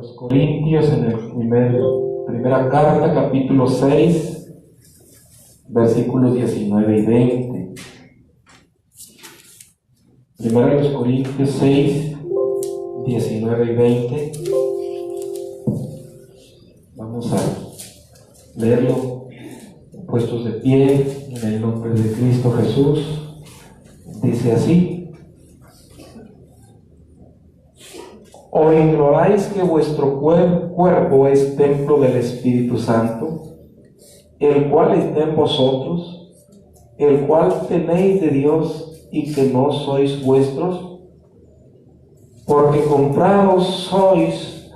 los Corintios, en el primera carta, capítulo 6, versículos 19 y 20. Primera de los Corintios 6, 19 y 20. Vamos a leerlo puestos de pie en el nombre de Cristo Jesús. Dice así: ¿O ignoráis que vuestro cuerpo es templo del Espíritu Santo, el cual está en vosotros, el cual tenéis de Dios, y que no sois vuestros? Porque comprados sois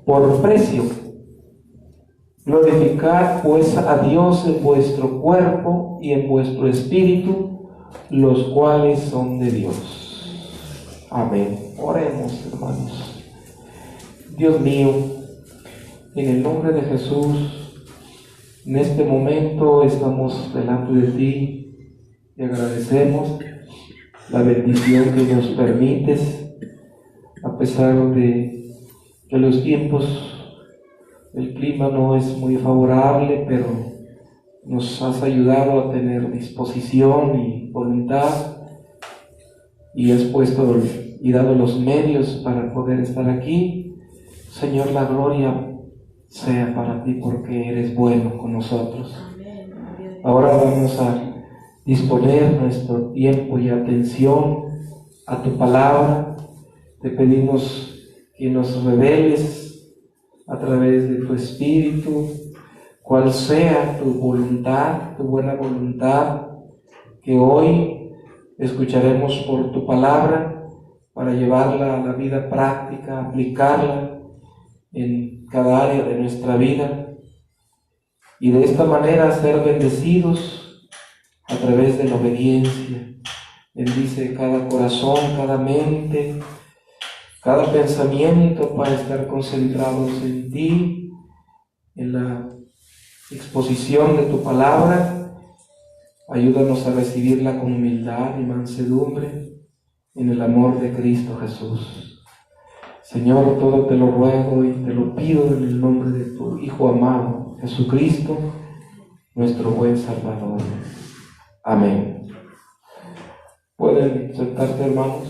por precio. Glorificad pues a Dios en vuestro cuerpo y en vuestro espíritu, los cuales son de Dios. Amén. Oremos, hermanos. Dios mío, en el nombre de Jesús, en este momento estamos delante de ti y agradecemos la bendición que nos permites, a pesar de que los tiempos, el clima no es muy favorable, pero nos has ayudado a tener disposición y voluntad, y has puesto y dado los medios para poder estar aquí. Señor, la gloria sea para ti, porque eres bueno con nosotros. Ahora vamos a disponer nuestro tiempo y atención a tu palabra. Te pedimos que nos reveles a través de tu Espíritu cuál sea tu voluntad, tu buena voluntad, que hoy escucharemos por tu palabra para llevarla a la vida práctica, aplicarla en cada área de nuestra vida, y de esta manera ser bendecidos a través de la obediencia. Bendice cada corazón, cada mente, cada pensamiento, para estar concentrados en ti, en la exposición de tu palabra. Ayúdanos a recibirla con humildad y mansedumbre en el amor de Cristo Jesús. Señor, todo te lo ruego y te lo pido en el nombre de tu Hijo amado, Jesucristo, nuestro buen Salvador. Amén. ¿Pueden sentarse, hermanos?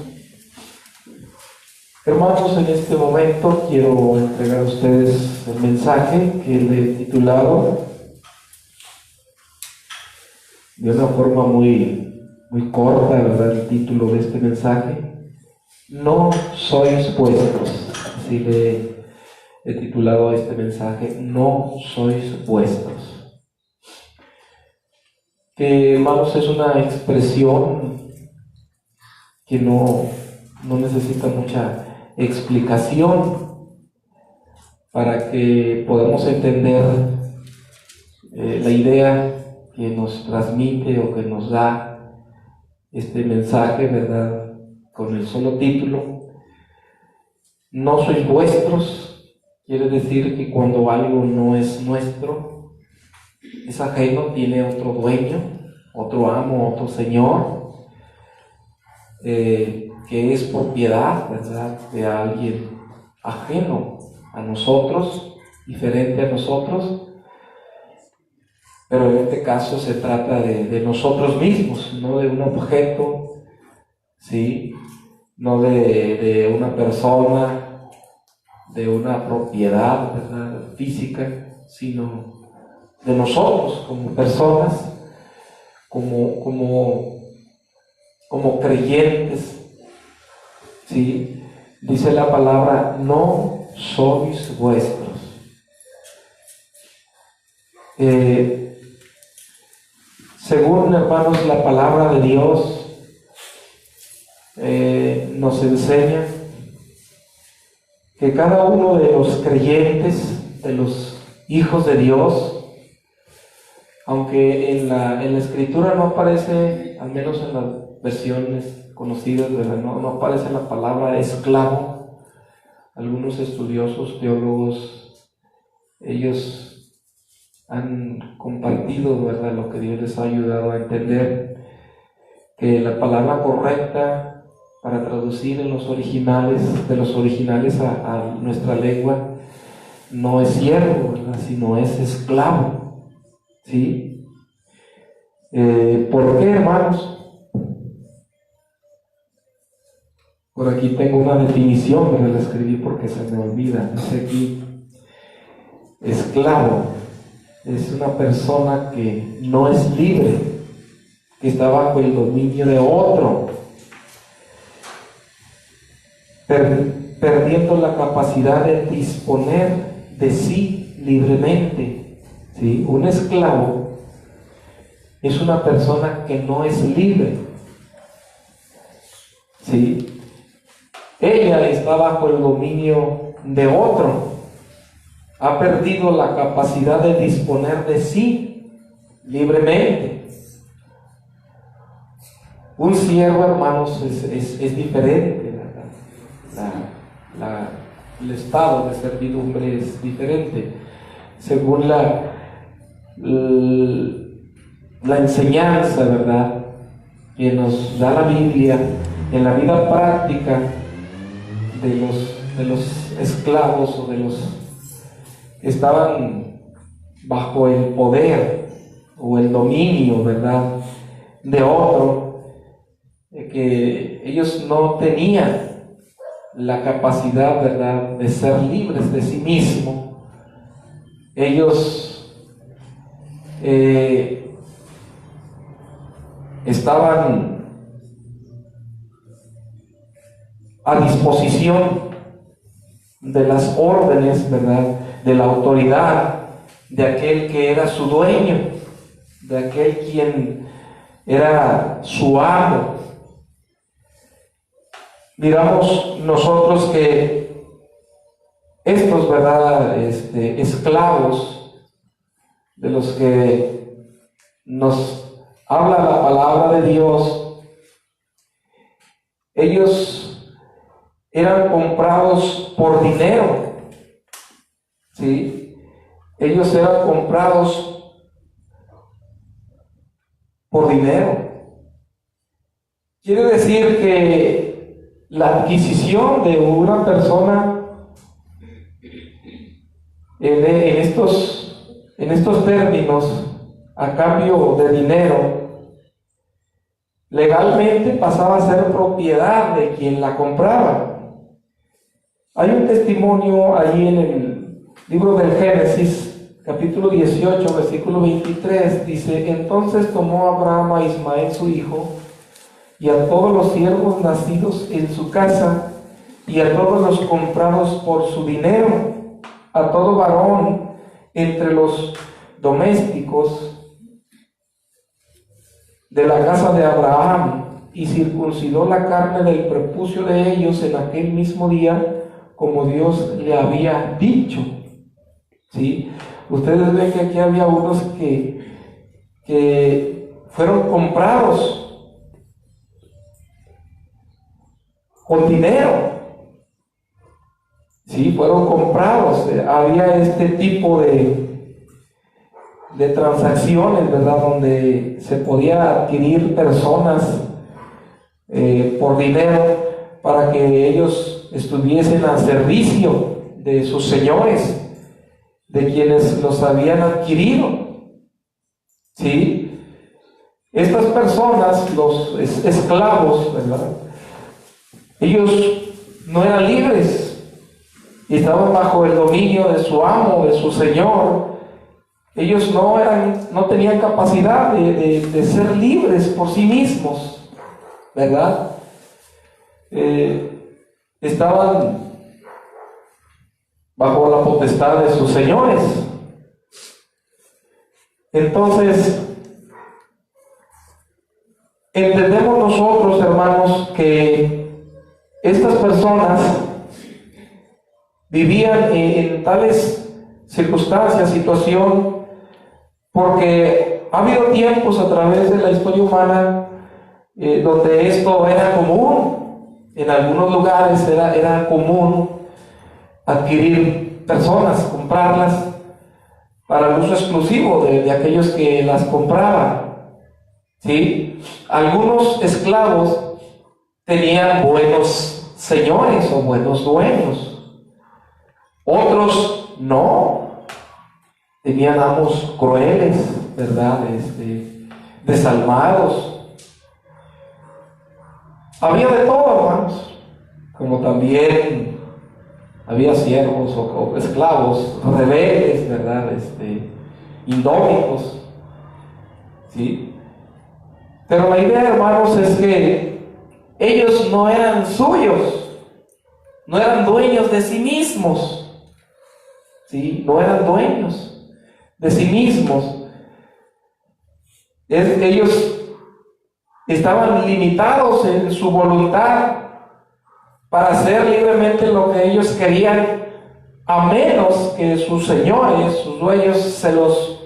Hermanos, en este momento quiero entregar a ustedes el mensaje que le he titulado de una forma muy corta, ¿verdad? El título de este mensaje: No sois vuestros. Así le he titulado a este mensaje: No sois vuestros. Que, hermanos, es una expresión que no necesita mucha explicación para que podamos entender la idea que nos transmite o que nos da este mensaje, ¿verdad? Con el solo título. No sois vuestros quiere decir que cuando algo no es nuestro, es ajeno, tiene otro dueño, otro amo, otro señor, que es propiedad, ¿verdad?, de alguien ajeno a nosotros, diferente a nosotros. Pero en este caso se trata de nosotros mismos, no de un objeto, ¿sí?, no de una persona, de una propiedad, ¿verdad?, física, sino de nosotros como personas, como creyentes, ¿sí? Dice la palabra: no sois vuestros. Según, hermanos, la palabra de Dios nos enseña que cada uno de los creyentes, de los hijos de Dios, aunque en la Escritura no aparece, al menos en las versiones conocidas, no aparece la palabra esclavo. Algunos estudiosos, teólogos, ellos han compartido, ¿verdad?, lo que Dios les ha ayudado a entender, que la palabra correcta para traducir en los originales, de los originales a nuestra lengua, no es siervo, ¿verdad?, sino es esclavo. ¿Sí? ¿Por qué, hermanos? Por aquí tengo una definición, pero la escribí porque se me olvida. Dice aquí: esclavo es una persona que no es libre, que está bajo el dominio de otro, perdiendo la capacidad de disponer de sí libremente. ¿Sí? Un esclavo es una persona que no es libre. ¿Sí? Ella está bajo el dominio de otro, ha perdido la capacidad de disponer de sí libremente. Un siervo, hermanos, es diferente, ¿verdad? El estado de servidumbre es diferente. Según la enseñanza, ¿verdad?, que nos da la Biblia, en la vida práctica de los esclavos o de los que estaban bajo el poder o el dominio, ¿verdad?, de otro, que ellos no tenían la capacidad, ¿verdad?, de ser libres de sí mismos. Ellos estaban a disposición de las órdenes, ¿verdad?, de la autoridad de aquel que era su dueño, de aquel quien era su amo. Miramos nosotros que estos, ¿verdad?, esclavos de los que nos habla la palabra de Dios, ellos eran comprados por dinero. ¿Sí? Ellos eran comprados por dinero. Quiere decir que la adquisición de una persona en estos términos, a cambio de dinero, legalmente pasaba a ser propiedad de quien la compraba. Hay un testimonio ahí en el libro del Génesis, capítulo 18, versículo 23, dice: entonces tomó Abraham a Ismael su hijo, y a todos los siervos nacidos en su casa, y a todos los comprados por su dinero, a todo varón entre los domésticos de la casa de Abraham, y circuncidó la carne del prepucio de ellos en aquel mismo día, como Dios le había dicho. ¿Sí? Ustedes ven que aquí había unos que fueron comprados con dinero. Sí, fueron comprados. Había este tipo de transacciones, ¿verdad?, donde se podía adquirir personas por dinero para que ellos estuviesen al servicio de sus señores, de quienes los habían adquirido. ¿Sí? Estas personas, los esclavos, ¿verdad?, ellos no eran libres y estaban bajo el dominio de su amo, de su señor. Ellos no tenían capacidad de ser libres por sí mismos, ¿verdad? Estaban bajo la potestad de sus señores. Entonces, entendemos nosotros, hermanos, que estas personas vivían en tales circunstancias, situación, porque ha habido tiempos a través de la historia humana donde esto era común. En algunos lugares era común adquirir personas, comprarlas para el uso exclusivo de aquellos que las compraban. ¿Sí? Algunos esclavos tenían buenos señores o buenos dueños. Otros no. Tenían amos crueles, ¿verdad? Desalmados. Había de todo, hermanos. Como también había siervos o esclavos rebeldes, ¿verdad? Indómitos. ¿Sí? Pero la idea, hermanos, es que ellos no eran suyos, no eran dueños de sí mismos. ¿Sí? No eran dueños de sí mismos. Ellos estaban limitados en su voluntad para hacer libremente lo que ellos querían, a menos que sus señores, sus dueños, se los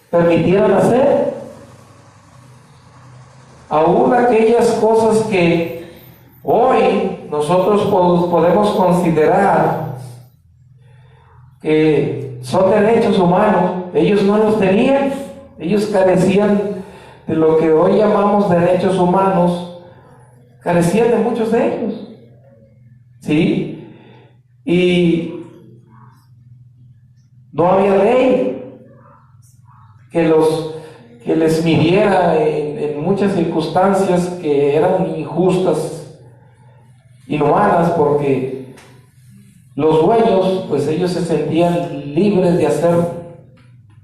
permitieran hacer. Aún aquellas cosas que hoy nosotros podemos considerar que son derechos humanos, ellos no los tenían. Ellos carecían de lo que hoy llamamos derechos humanos, carecían de muchos de ellos. ¿Sí? Y no había ley que les midiera en muchas circunstancias que eran injustas, inhumanas, porque los dueños, pues ellos se sentían libres de hacer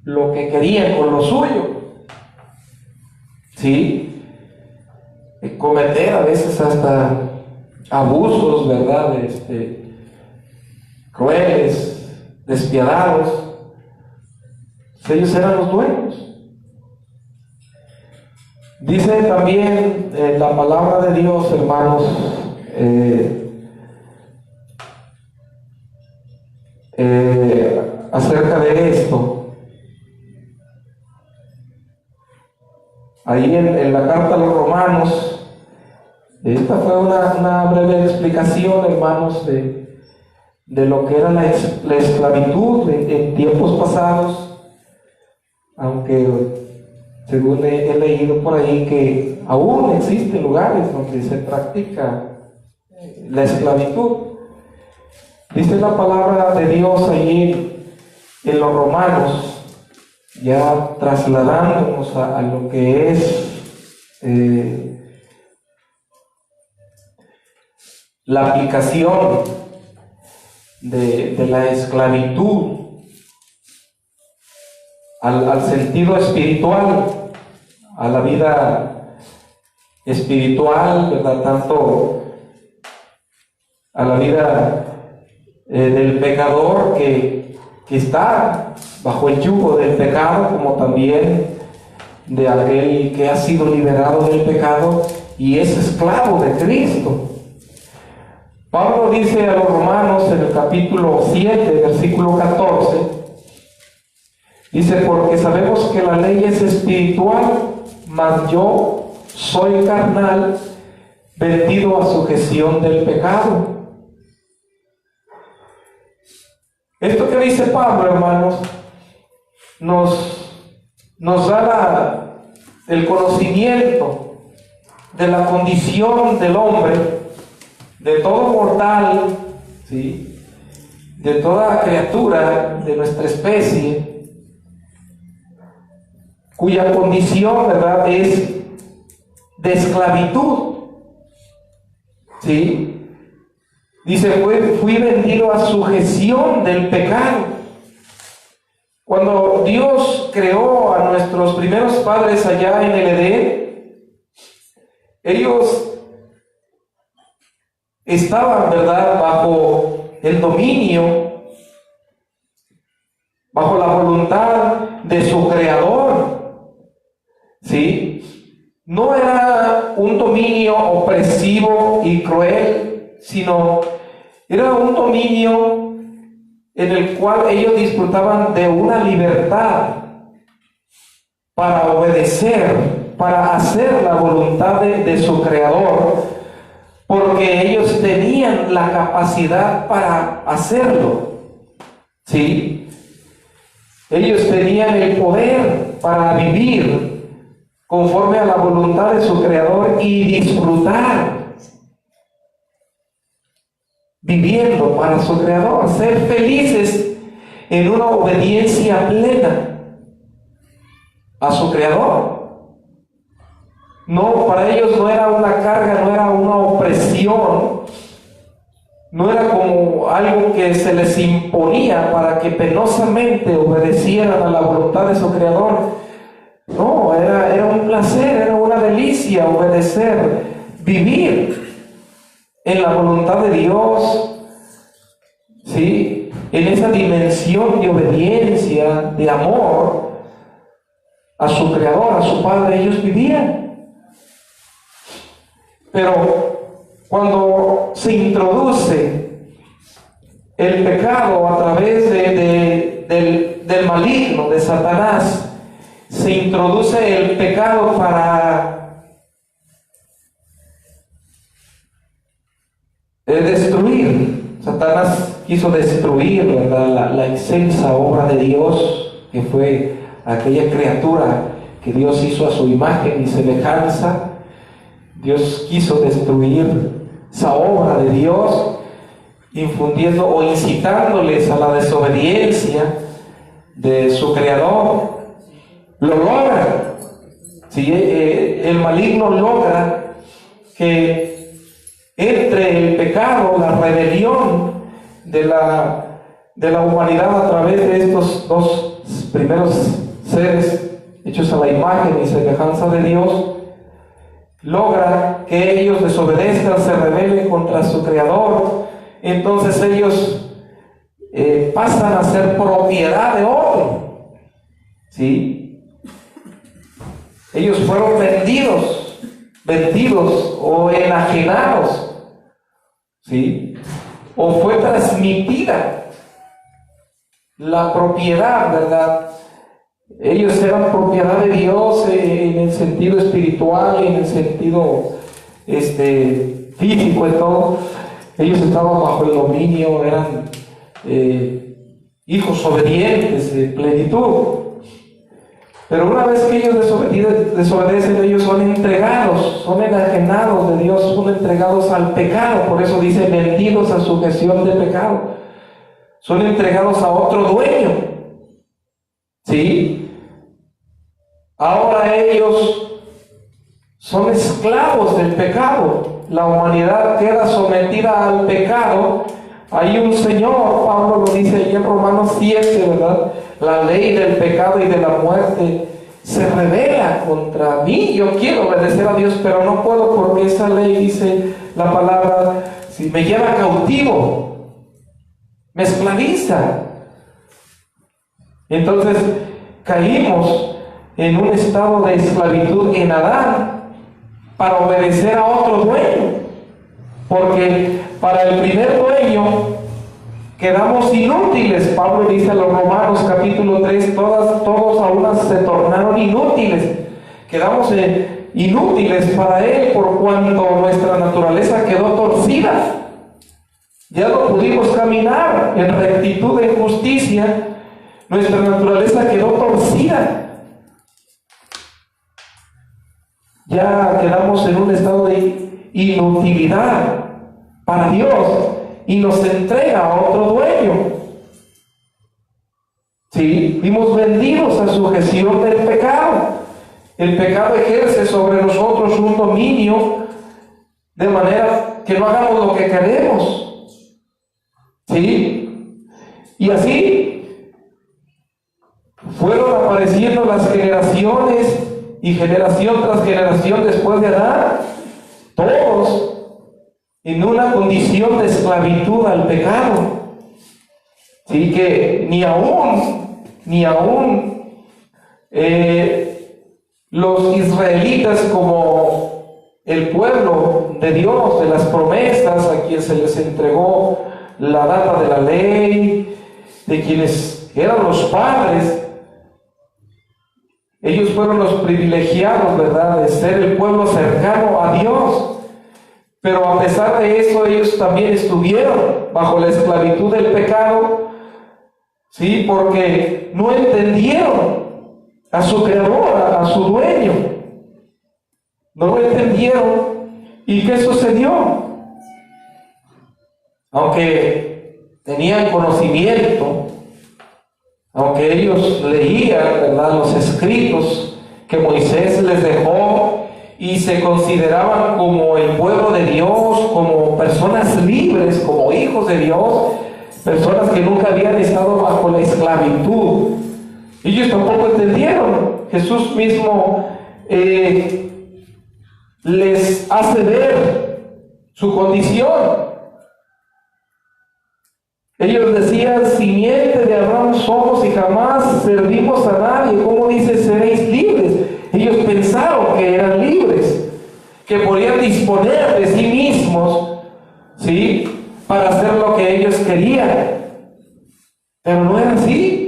lo que querían con lo suyo. ¿Sí? Cometer a veces hasta abusos, ¿verdad? Crueles, despiadados. Ellos eran los dueños. Dice también la palabra de Dios, hermanos, acerca de esto. Ahí en la carta a los Romanos, esta fue una breve explicación, hermanos, de lo que era la esclavitud en tiempos pasados, aunque según he leído por ahí que aún existen lugares donde se practica la esclavitud. Dice la palabra de Dios ahí en los Romanos, ya trasladándonos a lo que es la aplicación de la esclavitud al sentido espiritual, a la vida espiritual, ¿verdad? Tanto a la vida del pecador que está bajo el yugo del pecado, como también de aquel que ha sido liberado del pecado y es esclavo de Cristo. Pablo dice a los Romanos en el capítulo 7, versículo 14, dice: porque sabemos que la ley es espiritual, mas yo soy carnal, vendido a sujeción del pecado. Esto que dice Pablo, hermanos, nos da el conocimiento de la condición del hombre, de todo mortal, ¿sí? De toda criatura de nuestra especie, cuya condición, ¿verdad?, es de esclavitud. ¿Sí? Dice: fui vendido a sujeción del pecado. Cuando Dios creó a nuestros primeros padres allá en el Edén, ellos estaban, ¿verdad?, bajo el dominio, bajo la voluntad de su creador. ¿Sí? No era un dominio opresivo y cruel, sino era un dominio en el cual ellos disfrutaban de una libertad para obedecer, para hacer la voluntad de su creador, porque ellos tenían la capacidad para hacerlo. ¿Sí? Ellos tenían el poder para vivir conforme a la voluntad de su creador y disfrutar viviendo para su creador, ser felices en una obediencia plena a su Creador. No, para ellos no era una carga, no era una opresión, no era como algo que se les imponía para que penosamente obedecieran a la voluntad de su Creador. No, era un placer, era una delicia obedecer, vivir en la voluntad de Dios, ¿sí? En esa dimensión de obediencia, de amor a su Creador, a su Padre, ellos vivían. Pero cuando se introduce el pecado a través del maligno, de Satanás, se introduce el pecado para destruir. Satanás quiso destruir, ¿verdad?, la excelsa obra de Dios, que fue aquella criatura que Dios hizo a su imagen y semejanza. Dios quiso destruir esa obra de Dios, infundiendo o incitándoles a la desobediencia de su Creador. Lo logra. ¿Sí? El maligno logra que entre el pecado, la rebelión de la humanidad a través de estos dos primeros seres hechos a la imagen y semejanza de Dios, logra que ellos desobedezcan, se rebelen contra su Creador. Entonces ellos pasan a ser propiedad de otro, ¿sí? Ellos fueron vendidos o enajenados, ¿sí? O fue transmitida la propiedad, ¿verdad? Ellos eran propiedad de Dios en el sentido espiritual, en el sentido físico y todo. Ellos estaban bajo el dominio, eran hijos obedientes de plenitud. Pero una vez que ellos desobedecen, ellos son entregados, son enajenados de Dios, son entregados al pecado. Por eso dice vendidos a sujeción de pecado. Son entregados a otro dueño, ¿sí? Ahora ellos son esclavos del pecado. La humanidad queda sometida al pecado. Hay un Señor, Pablo lo dice allí en Romanos 7, ¿verdad? La ley del pecado y de la muerte se revela contra mí. Yo quiero obedecer a Dios, pero no puedo porque esa ley, dice la palabra, si me lleva cautivo, me esclaviza. Entonces caímos en un estado de esclavitud en Adán para obedecer a otro dueño, porque para el primer dueño quedamos inútiles. Pablo dice a los Romanos capítulo 3, todos a unas se tornaron inútiles. Quedamos inútiles para él por cuanto nuestra naturaleza quedó torcida. Ya no pudimos caminar en rectitud, en justicia. Nuestra naturaleza quedó torcida. Ya quedamos en un estado de inutilidad para Dios y nos entrega a otro dueño. ¿Sí? Fuimos vendidos a sujeción del pecado. El pecado ejerce sobre nosotros un dominio de manera que no hagamos lo que queremos. ¿Sí? Y así fueron apareciendo las generaciones y generación tras generación después de Adán, todos en una condición de esclavitud al pecado. ¿Sí? Que ni aún los israelitas, como el pueblo de Dios, de las promesas, a quien se les entregó la data de la ley, de quienes eran los padres, ellos fueron los privilegiados, ¿verdad?, de ser el pueblo cercano a Dios. Pero a pesar de eso, ellos también estuvieron bajo la esclavitud del pecado, ¿sí? Porque no entendieron a su Creador, a su dueño. No lo entendieron. ¿Y qué sucedió? Aunque tenían conocimiento Aunque ellos leían, ¿verdad?, los escritos que Moisés les dejó y se consideraban como el pueblo de Dios, como personas libres, como hijos de Dios, personas que nunca habían estado bajo la esclavitud. Ellos tampoco entendieron. Jesús mismo les hace ver su condición. Ellos decían: simiente de Abraham somos y jamás servimos a nadie. ¿Cómo dice seréis libres? Ellos pensaron que eran libres, que podían disponer de sí mismos, ¿sí?, para hacer lo que ellos querían. Pero no era así.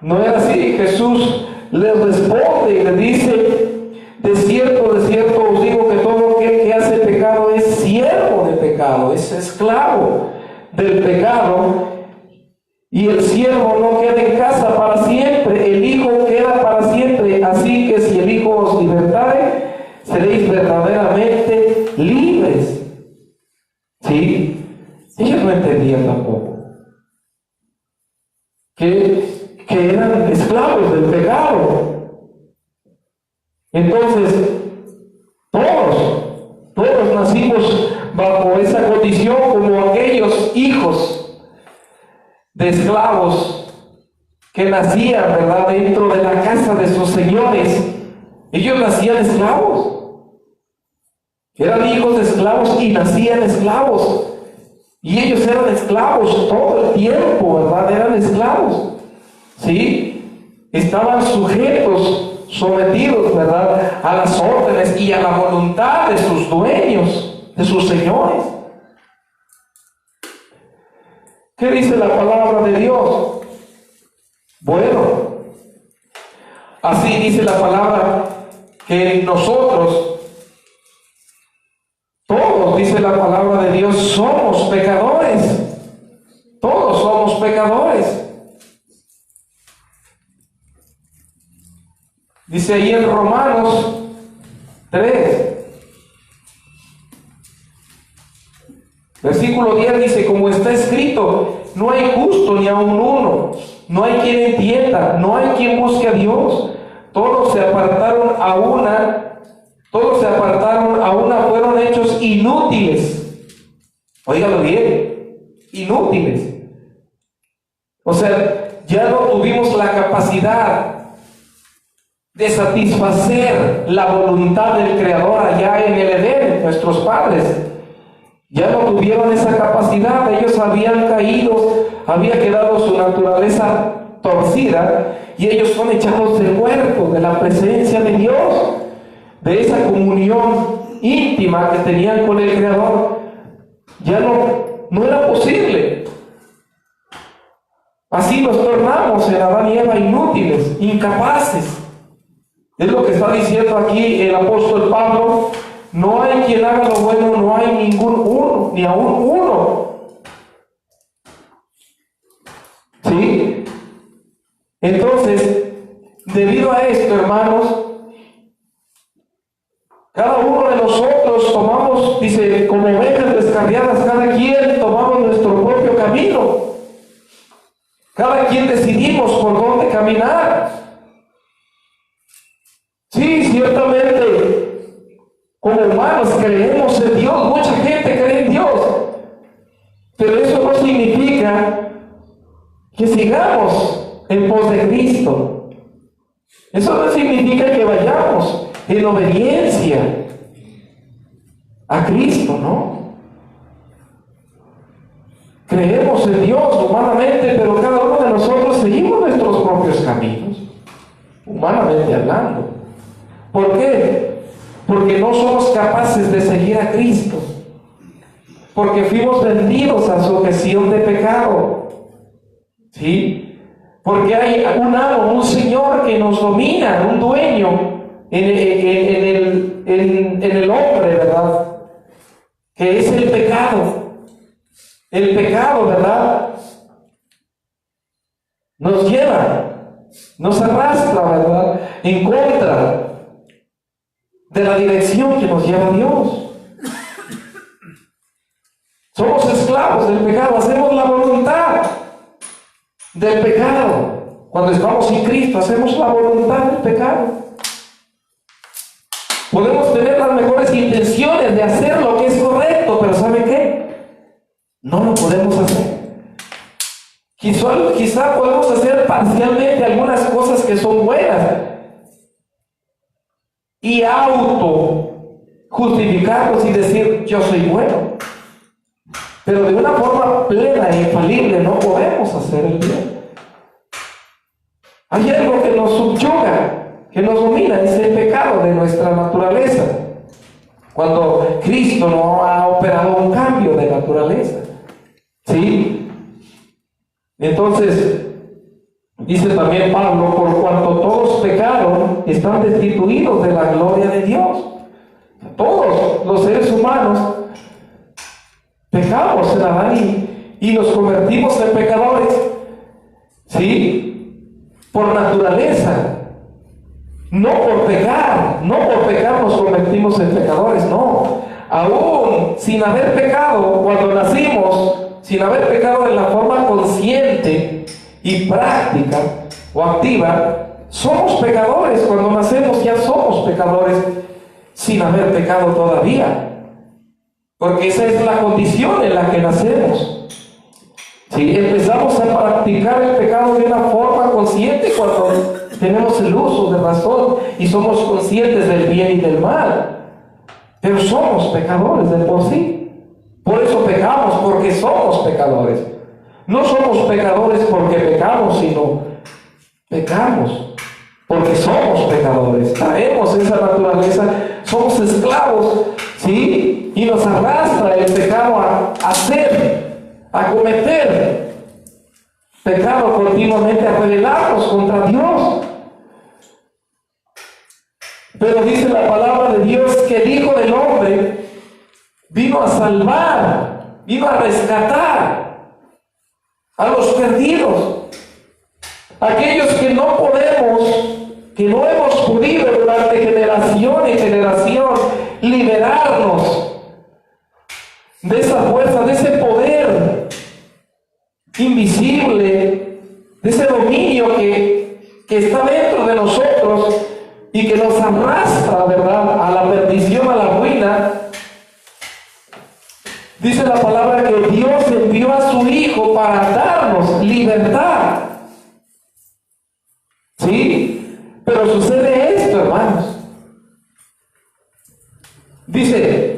No era así. Jesús les responde y les dice: de cierto os digo que todo aquel que hace pecado es siervo de pecado, es esclavo del pecado. Y el siervo no queda en casa para siempre, el Hijo queda para siempre. Así que si el Hijo os libertare, seréis verdaderamente libres. ¿Sí? Ellos no entendían tampoco que eran esclavos del pecado. Entonces, todos nacimos bajo esa condición, como aquellos hijos de esclavos que nacían, ¿verdad?, dentro de la casa de sus señores. Ellos nacían esclavos, eran hijos de esclavos y nacían esclavos. Y ellos eran esclavos todo el tiempo, ¿verdad? Eran esclavos, ¿sí? Estaban sujetos, sometidos, ¿verdad?, a las órdenes y a la voluntad de sus dueños, de sus señores. ¿Qué dice la palabra de Dios? Bueno, así dice la palabra que nosotros, todos, dice la palabra de Dios, somos pecadores. Todos somos pecadores. Dice ahí en Romanos 3, versículo 10, dice: como está escrito, no hay justo ni aun uno, no hay quien entienda, no hay quien busque a Dios. Todos se apartaron a una, fueron hechos inútiles. Óigalo bien, inútiles. O sea, ya no tuvimos la capacidad de satisfacer la voluntad del Creador allá en el Edén, nuestros padres. Ya no tuvieron esa capacidad. Ellos habían caído, había quedado su naturaleza torcida, y ellos son echados del huerto, de la presencia de Dios, de esa comunión íntima que tenían con el Creador. Ya no era posible. Así nos tornamos en Adán y Eva inútiles, incapaces. Es lo que está diciendo aquí el apóstol Pablo: no hay quien haga lo bueno, no hay ningún uno, ni aún uno. ¿Sí? Entonces, debido a esto, hermanos, cada uno de nosotros tomamos, dice, como ovejas descarriadas, cada quien tomamos nuestro propio camino. Cada quien decidimos por dónde caminar. Sí, ciertamente, como humanos creemos en Dios, mucha gente cree en Dios, pero eso no significa que sigamos en pos de Cristo. Eso no significa que vayamos en obediencia a Cristo, ¿no? Creemos en Dios humanamente, pero cada uno de nosotros seguimos nuestros propios caminos, humanamente hablando. ¿Por qué? Porque no somos capaces de seguir a Cristo, porque fuimos vendidos a sujeción de pecado, ¿sí? Porque hay un amo, un señor que nos domina, un dueño en el hombre, ¿verdad? Que es el pecado. El pecado, ¿verdad?, nos lleva, nos arrastra, ¿verdad?, en contra de la dirección que nos lleva Dios. Somos esclavos del pecado, hacemos la voluntad del pecado. Cuando estamos sin Cristo, hacemos la voluntad del pecado. Podemos tener las mejores intenciones de hacer lo que es correcto, pero ¿saben qué? No lo podemos hacer. Quizá podemos hacer parcialmente algunas cosas que son buenas y justificarnos y decir yo soy bueno, pero de una forma plena e infalible no podemos hacer el bien. Hay algo que nos subyuga, que nos domina, es el pecado de nuestra naturaleza, cuando Cristo no ha operado un cambio de naturaleza. ¿Sí? Entonces, dice también Pablo, por cuanto todos pecaron, están destituidos de la gloria de Dios. Todos los seres humanos pecamos en Adán y nos convertimos en pecadores. ¿Sí? Por naturaleza. No por pecar nos convertimos en pecadores, no. Aún sin haber pecado, cuando nacimos, sin haber pecado de la forma consciente y práctica o activa, somos pecadores. Cuando nacemos ya somos pecadores sin haber pecado todavía, porque esa es la condición en la que nacemos. Si empezamos a practicar el pecado de una forma consciente cuando tenemos el uso de razón y somos conscientes del bien y del mal, pero somos pecadores de por sí. Por eso pecamos, porque somos pecadores. No somos pecadores porque pecamos, sino pecamos porque somos pecadores. Traemos esa naturaleza, somos esclavos, ¿sí? Y nos arrastra el pecado a cometer pecado continuamente, a rebelarnos contra Dios. Pero dice la palabra de Dios que el Hijo del Hombre vino a salvar, vino a rescatar a los perdidos, aquellos que no hemos podido durante generación y generación liberarnos de esa fuerza, de ese poder invisible, de ese dominio que está dentro de nosotros y que nos arrastra, ¿verdad?, a la perdición, a la ruina. Dice la palabra que Dios envió a su Hijo para darnos libertad. ¿Sí? Pero sucede esto, hermanos. Dice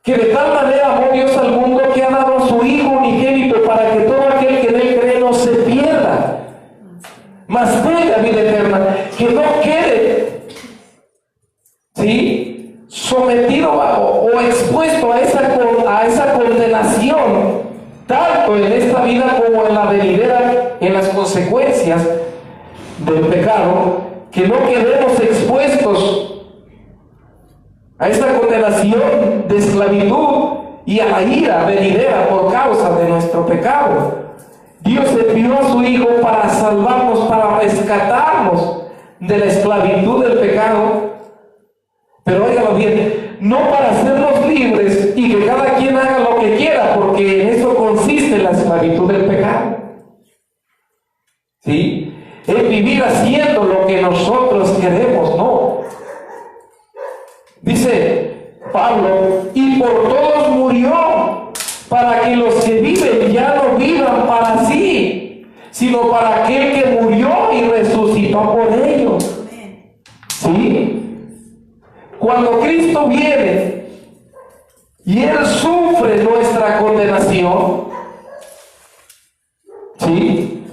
que de tal manera amó Dios al mundo que ha dado a su Hijo unigénito para que todo aquel que en él cree no se pierda, mas tenga vida eterna, que no quede, ¿sí?, sometido o expuesto a esa condenación, tanto en esta vida como en la venidera, en las consecuencias del pecado, que no quedemos expuestos a esa condenación de esclavitud y a la ira venidera por causa de nuestro pecado. Dios envió a su Hijo para salvarnos, para rescatarnos de la esclavitud del pecado. Pero óigalo bien, no para hacernos libres y que cada quien haga lo que quiera, porque en eso consiste la esclavitud del pecado. ¿Sí? Es vivir haciendo lo que nosotros queremos, no. Dice Pablo, y por todos murió, para que los que viven ya no vivan para sí, sino para aquel que murió y resucitó por ellos. ¿Sí? Cuando Cristo viene y Él sufre nuestra condenación, ¿sí?,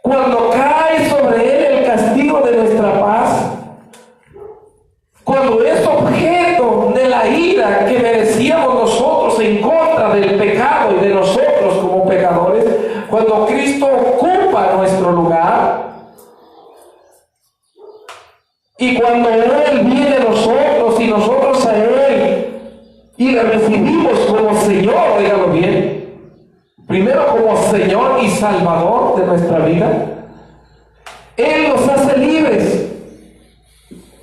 cuando cae sobre Él el castigo de nuestra paz, cuando es objeto de la ira que merecíamos nosotros en contra del pecado y de nosotros como pecadores, cuando Cristo ocupa nuestro lugar, y cuando Él viene a nosotros y nosotros a Él y le recibimos como Señor, óigalo bien, primero como Señor y Salvador de nuestra vida, Él nos hace libres.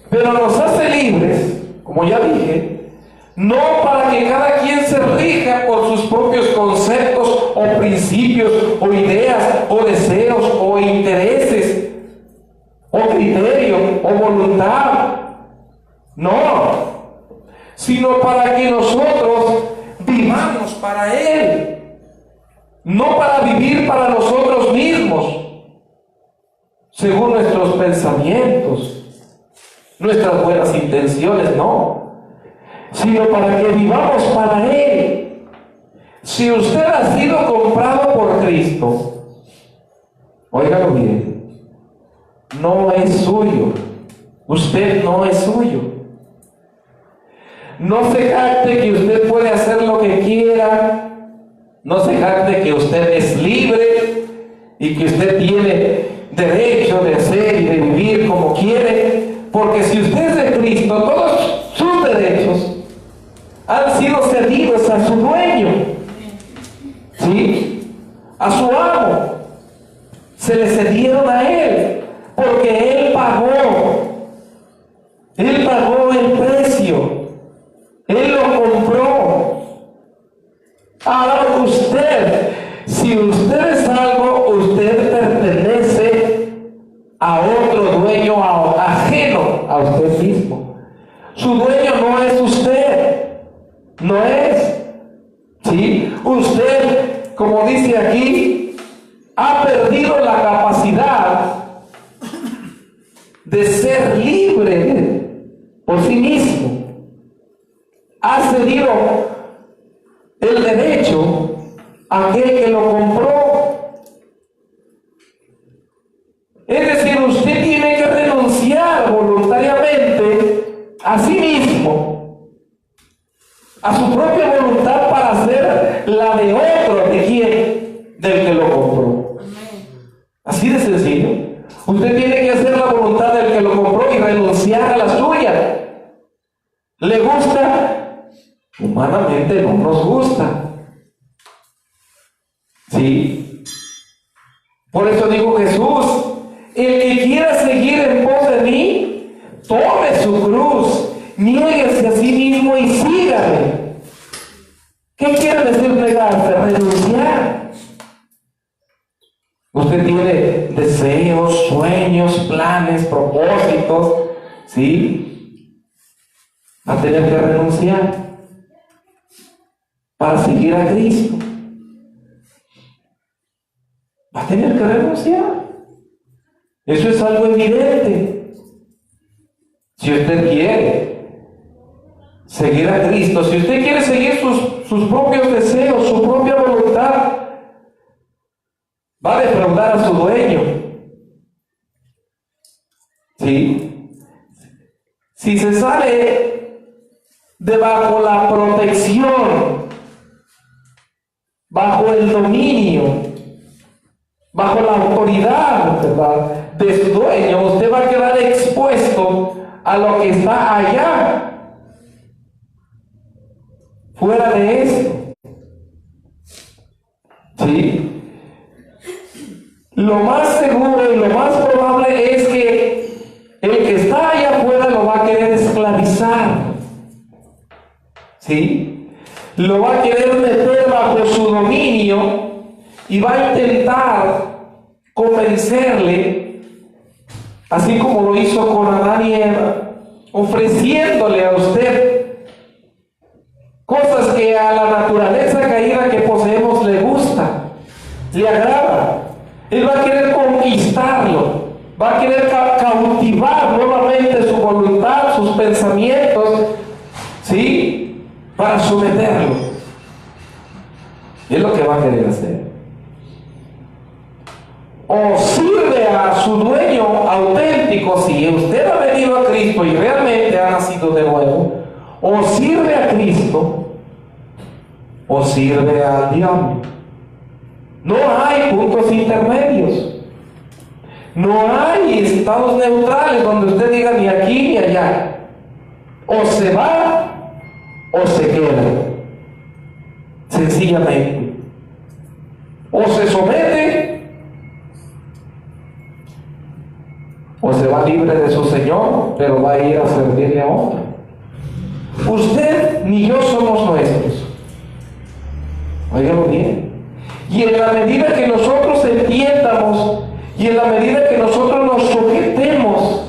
Pero nos hace libres, como ya dije, no para que cada quien se rija por sus propios conceptos o principios o ideas o deseos o intereses o criterio o voluntad. No, sino para que nosotros vivamos para Él, no para vivir para nosotros mismos, según nuestros pensamientos, nuestras buenas intenciones, no, sino para que vivamos para Él. Si usted ha sido comprado por Cristo, óigalo bien, no es suyo, usted no es suyo. No se jacte que usted puede hacer lo que quiera, no se jacte que usted es libre y que usted tiene derecho de hacer y de vivir como quiere, porque si usted es de Cristo, todos sus derechos han sido cedidos a su dueño, ¿sí? A su amo, se le cedieron a Él, porque Él pagó el precio, Él lo compró. Ahora usted, si usted es algo, usted pertenece a otro dueño ajeno a usted mismo. Su dueño no es usted, no es. ¿Sí? Usted, como dice aquí, ha perdido la capacidad de ser libre por sí mismo. Ha cedido el derecho a aquel que lo compró. Es decir, usted tiene que renunciar voluntariamente a sí mismo, a su propia voluntad, para hacer la de otro. ¿De quién? Del que lo compró. Así de sencillo. Usted tiene que hacer la voluntad del que lo compró y renunciar a la suya. ¿Le gusta? Humanamente no nos gusta. ¿Sí? Por eso dijo Jesús: el que quiera seguir en pos de mí, tome su cruz, niéguese a sí mismo y sígame. ¿Qué quiere decir negarse? Renunciar. Usted tiene deseos, sueños, planes, propósitos, ¿sí? Va a tener que renunciar para seguir a Cristo. Va a tener que renunciar. Eso es algo evidente. Si usted quiere seguir a Cristo, si usted quiere seguir sus propios deseos, su propia voluntad, va a defraudar a su dueño. ¿Sí? Si se sale debajo la protección, bajo el dominio, bajo la autoridad, ¿verdad?, de su dueño, usted va a quedar expuesto a lo que está allá, fuera de esto. ¿Sí? Lo más seguro y lo más probable es que el que está allá afuera lo va a querer esclavizar. ¿Sí? Lo va a querer meter bajo su dominio y va a intentar convencerle, así como lo hizo con Adán y Eva, ofreciéndole a usted cosas que a la naturaleza caída que poseemos le gusta, le agrada. Él va a querer conquistarlo, va a querer cautivar nuevamente su voluntad, sus pensamientos, ¿sí?, para someterlo. Es lo que va a querer hacer. O sirve a su dueño auténtico, si usted ha venido a Cristo y realmente ha nacido de nuevo, o sirve a Cristo, o sirve al diablo. No hay puntos intermedios. No hay estados neutrales donde usted diga ni aquí ni allá. O se va o se queda. Sencillamente. O se somete o se va libre de su Señor, pero va a ir a servirle a otro. Usted ni yo somos nuestros. Óigalo bien. Y en la medida que nosotros entiendamos Y en la medida que nosotros nos sujetemos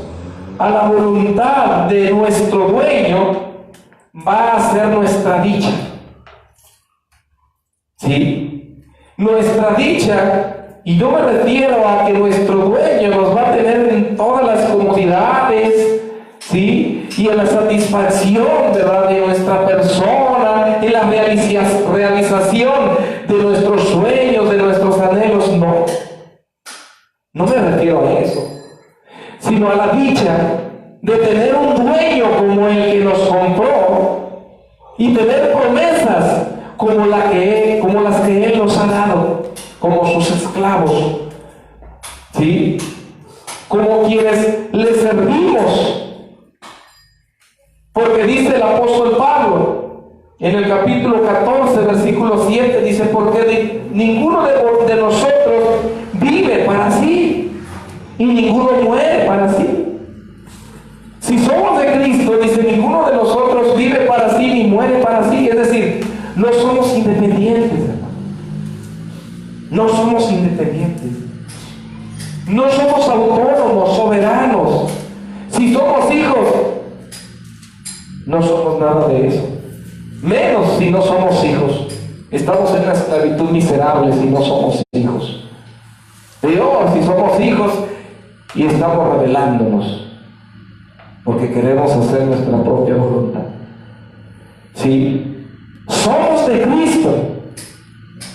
a la voluntad de nuestro dueño, va a ser nuestra dicha. ¿Sí? Nuestra dicha, y yo me refiero a que nuestro dueño nos va a tener en todas las comodidades, ¿sí? Y en la satisfacción, ¿verdad?, de nuestra persona, en la realización de nuestros sueños, de nuestros anhelos. No me refiero a eso, sino a la dicha de tener un dueño como el que nos compró y tener promesas como las que Él nos ha dado, como sus esclavos, ¿sí? Como quienes le servimos. Porque dice el apóstol Pablo en el capítulo 14, versículo 7, dice: porque ninguno de nosotros vive para sí y ninguno muere para sí. Si somos de Cristo, dice, ninguno de nosotros vive para sí ni muere para sí. Es decir, no somos independientes, hermano. No somos independientes. No somos autónomos, soberanos. Si somos hijos, no somos nada de eso. Menos si no somos hijos. Estamos en una esclavitud miserable si no somos hijos. Peor si somos hijos y estamos rebelándonos porque queremos hacer nuestra propia voluntad. ¿Sí? Somos de Cristo.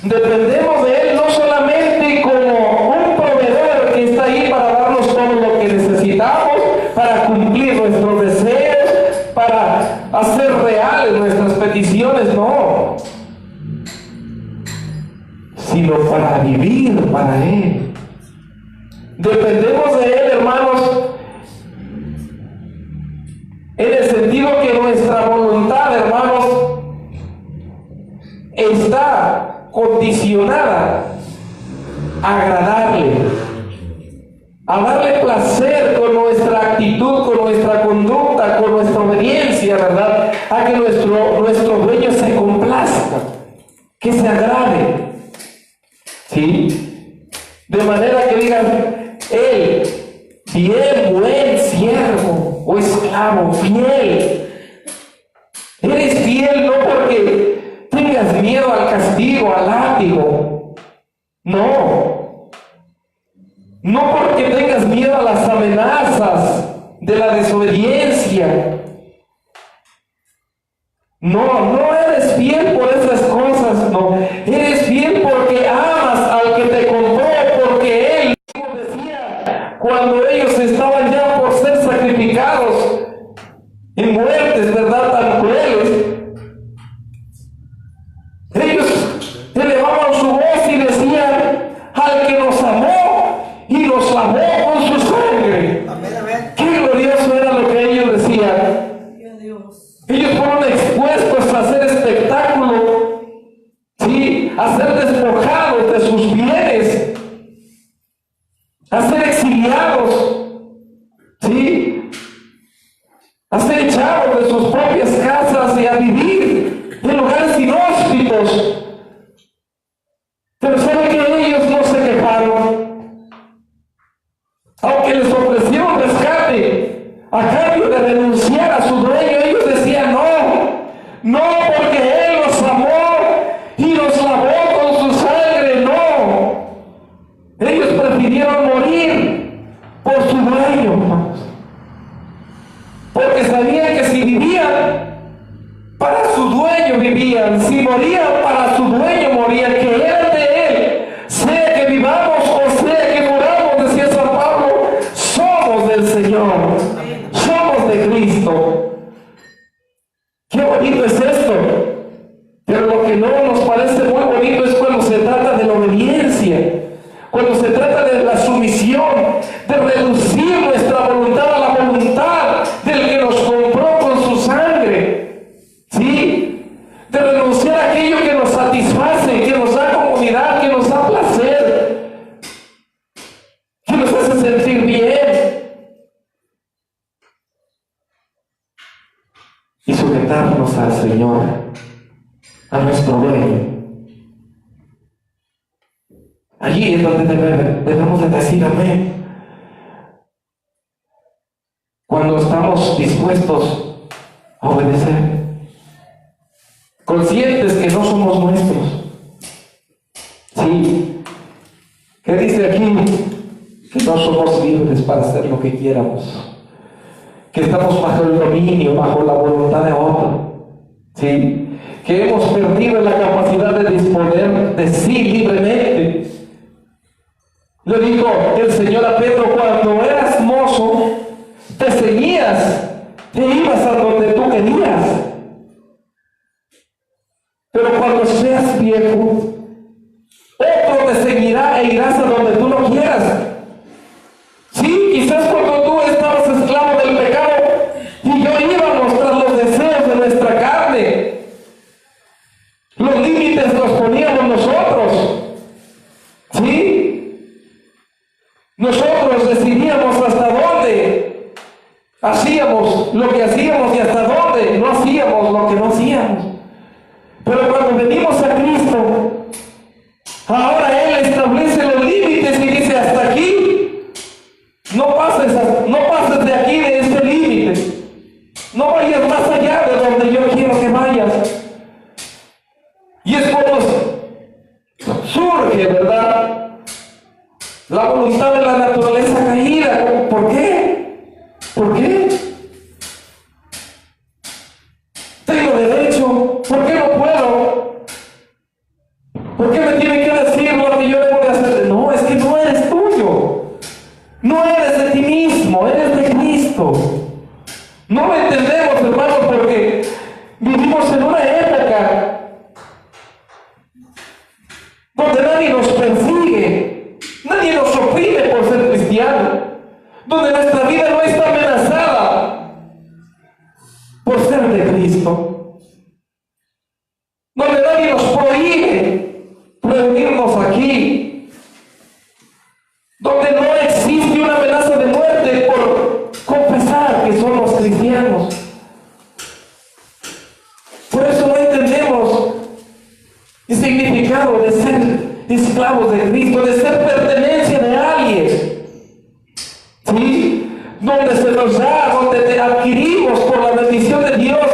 Dependemos de Él no solamente como un proveedor que está ahí para darnos todo lo que necesitamos, para cumplir nuestros deseos, para hacer reales nuestras peticiones, no, sino para vivir para Él. Dependemos de Él, hermanos, en el sentido que nuestra voluntad, hermanos, está condicionada a agradarle, a darle placer con nuestra actitud, con nuestra conducta, con nuestra obediencia, ¿verdad? A que nuestro dueño se complazca, que se agrade, ¿sí? De manera que digan: Él, bien, buen siervo o esclavo, fiel. Eres fiel no porque tengas miedo al castigo, al látigo. No porque tengas miedo a las amenazas de la desobediencia. No eres fiel por esas cosas, no. Eres fiel porque amas al que te compró, porque Él decía cuando ellos estaban ya por ser sacrificados en muertes, ¿verdad?, tan crueles. Ellos elevaban su voz y decían: al que nos amó y nos lavó con su sangre. Amén, amén. Qué glorioso era lo que ellos decían. Ellos fueron expuestos a hacer espectáculo, ¿sí?, a ser despojados de sus bienes, a ser exiliados, ¿sí?, a ser echados de sus propias casas y a vivir en lugares inhóspitos. Pero ¿sabe que ellos no se quejaron? Aunque les ofrecieron rescate a cambio de renunciar a su dueño, ellos decían: no, porque Él los amó y nos lavó con su sangre. No, ellos prefirieron morir por su dueño, hermanos, porque sabían que si vivían, para su dueño vivían; si morían, para su dueño morían, que eran de Él. Sea que vivamos o sea que muramos, decía San Pablo, somos del Señor, somos de Cristo. Qué bonito es esto. Pero lo que no nos parece muy bonito es cuando se trata de la obediencia, cuando se trata de la sumisión, de reducir nuestra voluntad a la voluntad del que nos compró con su sangre, ¿sí? De renunciar a aquello que nos satisface, que nos da comodidad, que nos da placer, que nos hace sentir bien, y sujetarnos al Señor, a nuestro dueño, Allí es donde debemos de decir amén. Cuando estamos dispuestos a obedecer, conscientes que no somos nuestros. Sí, ¿qué dice aquí? Que no somos libres para hacer lo que quieramos, que estamos bajo el dominio, bajo la voluntad de otro. Sí, que hemos perdido la capacidad de disponer de sí libremente. Le dijo el Señor a Pedro: cuando eras mozo, te ceñías, te ibas a donde tú querías. Pero cuando seas viejo, otro te ceñirá e irás a donde tú no quieras. Sí, quizás cuando tú estabas esclavo del pecado y yo íbamos tras los deseos de nuestra carne, los límites los poníamos nosotros. ¿Sí? Nosotros decidíamos hasta dónde hacíamos lo que hacíamos y hasta dónde no hacíamos lo que no hacíamos. Pero cuando venimos a Cristo, ahora Él establece los límites y dice: hasta aquí, no pases de aquí, de este límite. No vayas más allá de donde yo quiero que vayas. Y es cuando surge, ¿verdad?, la voluntad de la naturaleza caída. ¿Por qué? ¿Por qué? Tengo derecho. ¿Por qué no puedo? ¿Por qué me tiene que decir lo que yo debo de hacer? No, es que no eres tuyo. No eres de ti mismo, eres de Cristo. No lo entendemos, hermanos, porque vivimos en una época donde nadie nos persigue, nadie nos oprime por ser cristiano, donde nuestra vida no está amenazada por ser de Cristo, donde nadie nos prohíbe reunirnos aquí, donde no existe una amenaza de muerte por confesar que somos cristianos. Por eso no entendemos el significado de ser esclavos de Cristo, de ser pertenencia de alguien. ¿Sí? Donde se nos da, donde adquirimos por la bendición de Dios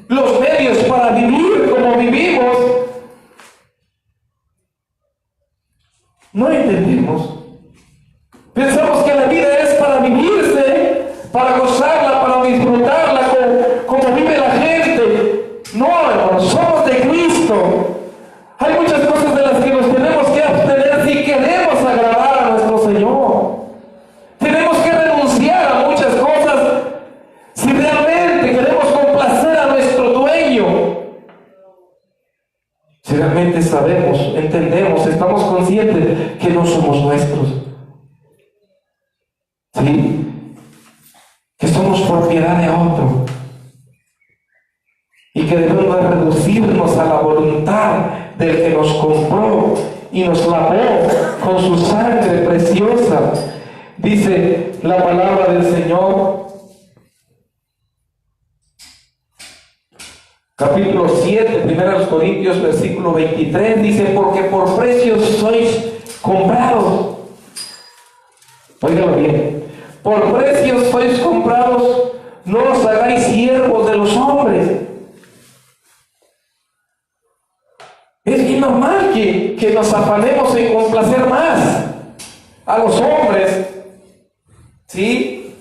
los medios para vivir como vivimos. No entendemos. Pensamos que la vida es para vivirse, para gozarla, para disfrutarla como vive la gente. No, hermanos, somos de Cristo. Hay muchas cosas de las que nos tenemos que abstener si queremos agradar a nuestro Señor. Tenemos que renunciar a muchas cosas si realmente queremos complacer a nuestro dueño. Si realmente sabemos, entendemos, estamos conscientes que no somos nuestros. ¿Sí? Que somos propiedad de otro. Y que debemos de reducirnos a la voluntad del que nos compró y nos lavó con su sangre preciosa. Dice la palabra del Señor, capítulo 7, 1 Corintios, versículo 23, dice: porque por precios sois comprados. Óigalo bien. Por precios sois comprados, no os hagáis siervos de los hombres. Es bien normal que nos afanemos en complacer más a los hombres, ¿sí?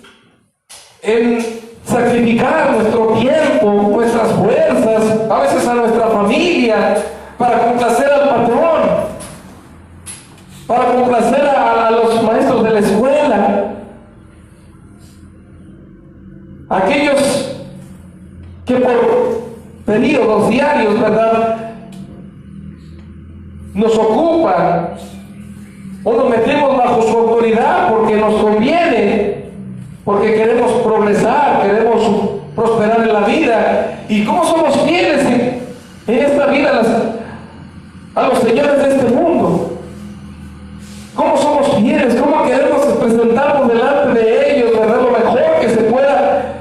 En sacrificar nuestro tiempo, nuestras fuerzas, a veces a nuestra familia, para complacer al patrón, para complacer a los maestros de la escuela, aquellos que por periodos diarios, ¿verdad?, nos ocupan o nos metemos bajo su autoridad porque nos conviene, porque queremos progresar, queremos prosperar en la vida. ¿Y cómo somos fieles en esta vida a los señores de este mundo? ¿Cómo somos fieles? ¿Cómo queremos presentarnos delante de ellos, ¿verdad?, lo mejor que se pueda?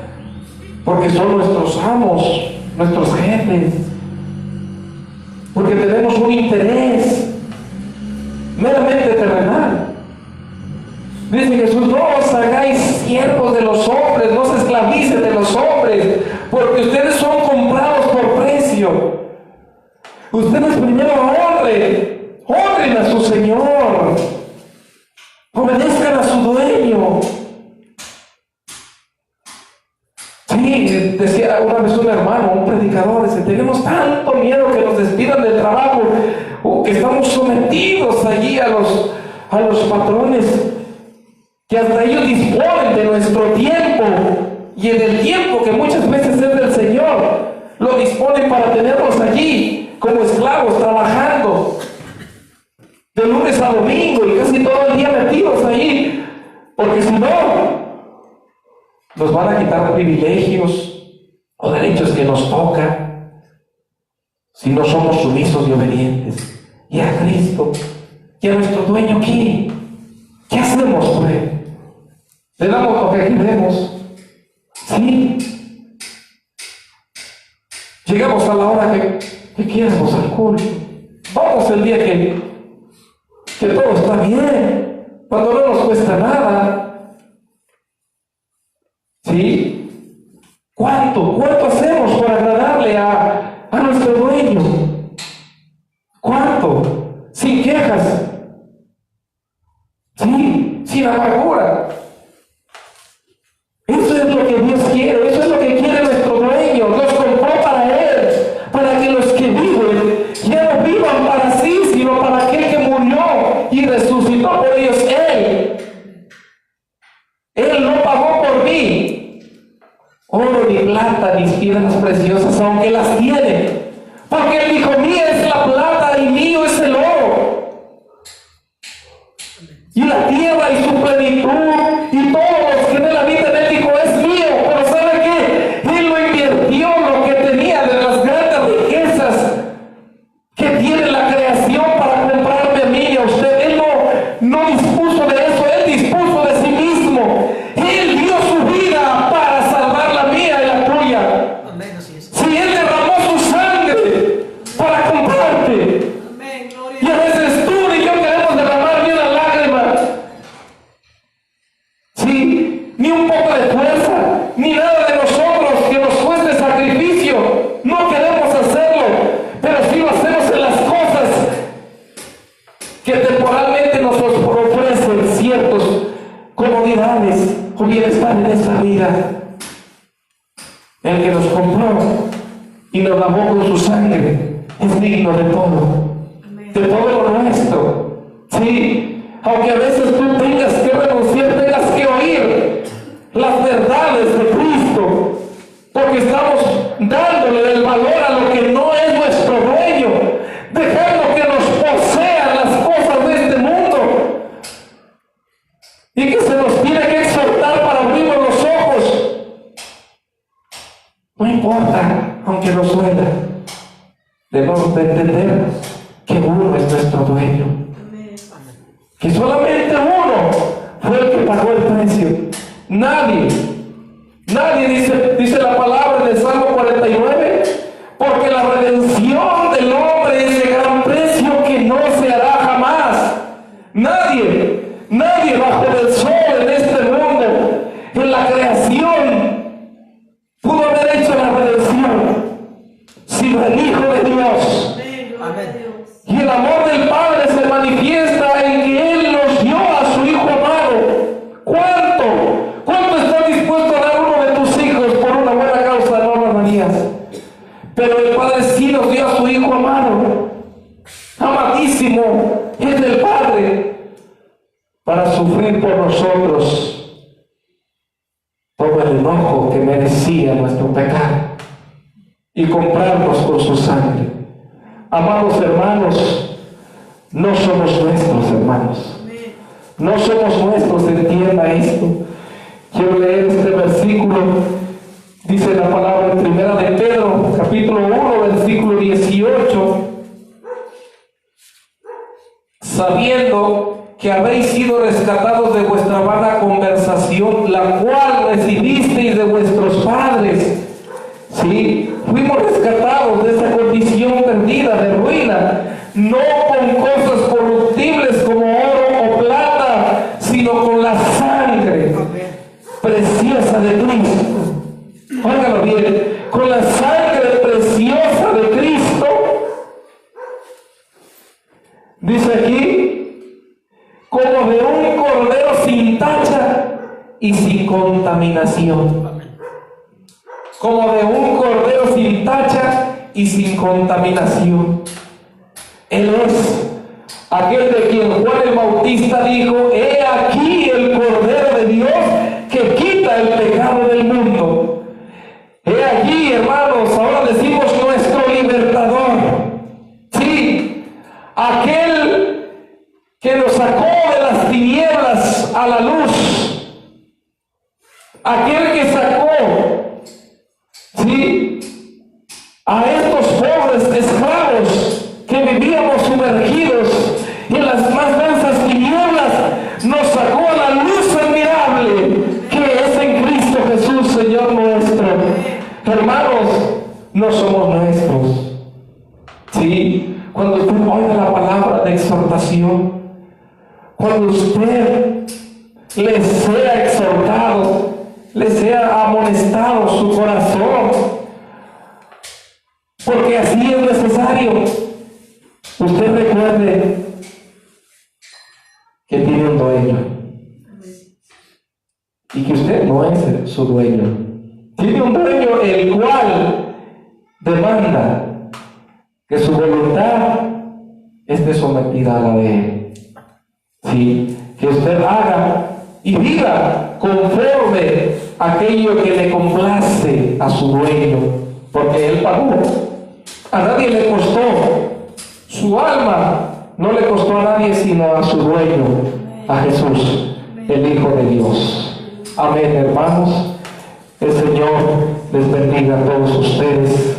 Porque son nuestros amos, nuestros jefes. Porque tenemos un interés. meramente terrenal. Dice Jesús, no os hagáis siervos de los hombres, no os esclavicen de los hombres, porque ustedes son comprados por precio. Ustedes primero honren a su Señor, obedezcan a su dueño. Sí, decía una vez un hermano, un predicador, dice, tenemos tanto miedo que nos despidan del trabajo, o que estamos sometidos allí a los patrones, que hasta ellos disponen de nuestro tiempo, y en el tiempo que muchas veces es del Señor, lo disponen para tenernos allí como esclavos trabajando de lunes a domingo y casi todo el día metidos ahí, porque si no nos van a quitar privilegios o derechos que nos tocan si no somos sumisos y obedientes. Y a Cristo y a nuestro dueño, ¿qué hacemos por Él? ¿Le damos lo que queremos? Sí. Llegamos a la hora que queremos al culto. Vamos el día que todo está bien, cuando no nos cuesta nada. ¿Sí? ¿Cuánto hacemos por agradarle a nuestro dueño? ¿Cuánto? Sin quejas. Sí, sin amargura. Eso es lo que Dios quiere, eso es lo que quiere nuestro dueño. Nos compró para Él, para que los que viven ya no vivan para sí, sino para aquel que murió y resucitó por ellos. Él no pagó por mí oro, ni plata, ni piedras preciosas, aunque las tiene, porque Él dijo, mía es la plata y mío es el oro, y la tierra y su plenitud y todos los que en Él habitan. Él dijo, es mío. Pero ¿sabe qué? Él lo invirtió, lo que tenía de las grandes riquezas que tiene la creación, para comprarme a mí y a usted. Él no dispuso de eso, Él dispuso de sí mismo. Él dio su vida para salvar la mía y la tuya. Amén, así es. Si Él derramó su sangre para comprarte. Amén, gloria. Y a veces tú y yo queremos derramar ni una lágrima. Sí, ni un poco de fuerza, ni nada de nosotros que nos cueste sacrificio. No queremos hacerlo, pero sí lo hacemos en las cosas que temporalmente nos ofrecen ciertas comodidades o bienestar en esta vida. El que nos compró y nos lavó con su sangre es digno de todo, de todo lo nuestro. Sí, aunque a veces tú tengas que renunciar, tengas que oír las verdades de Cristo, porque estamos dándole el valor a lo que no es nuestro dueño, dejando que nos posean las cosas de este mundo, y que se nos tiene que exhortar para abrirnos los ojos. No importa, aunque nos duela, debemos de entender que uno es nuestro dueño, que solamente uno fue el que pagó el precio. Nadie dice la palabra de Salmo 49, porque la redención del hombre es de gran precio que no se hará jamás. Nadie bajo el sol en este mundo, en la creación, pudo haber hecho la redención sino el Hijo de Dios. Amén. Y el amor del Padre se manifiesta en que Él nos dio a su Hijo amado. ¿Cuánto estás dispuesto a dar uno de tus hijos por una buena causa? No lo harías. Pero el Padre sí nos dio a su Hijo amado, amadísimo, es del Padre, para sufrir por nosotros todo el enojo que merecía nuestro pecado y comprarnos con su sangre. Amados hermanos, no somos nuestros, hermanos. No somos nuestros, entienda esto. Quiero leer este versículo. Dice la palabra en Primera de Pedro, capítulo 1, versículo 18. Sabiendo que habéis sido rescatados de vuestra vana conversación, la cual recibisteis de vuestros padres. Sí, fuimos rescatados de esa condición perdida, de ruina, no con cosas corruptibles combustibles como oro o plata, sino con la sangre preciosa de Cristo. Óigalo bien, con la sangre preciosa de Cristo. Dice aquí, como de un cordero sin tacha y sin contaminación. Como de un cordero sin tacha y sin contaminación. Él es aquel de quien Juan el Bautista dijo: he aquí el Cordero de Dios que quita el pecado del mundo. He aquí, hermanos, ahora decimos nuestro libertador. Sí, aquel que nos sacó de las tinieblas a la luz. Aquel que sacó, sí, a estos pobres esclavos que vivíamos sumergidos en las más densas tinieblas, nos sacó a la luz admirable que es en Cristo Jesús, Señor nuestro. Hermanos, no somos nuestros. Sí, cuando usted oiga la palabra de exhortación, cuando usted le sea exhortado, le sea amonestado su corazón, porque así es necesario, usted recuerde que tiene un dueño y que usted no es su dueño. Tiene un dueño el cual demanda que su voluntad esté sometida a la de él. Sí, que usted haga y viva conforme a aquello que le complace a su dueño, porque él pagó. A nadie le costó, su alma no le costó a nadie sino a su dueño, a Jesús, el Hijo de Dios. Amén, hermanos. El Señor les bendiga a todos ustedes.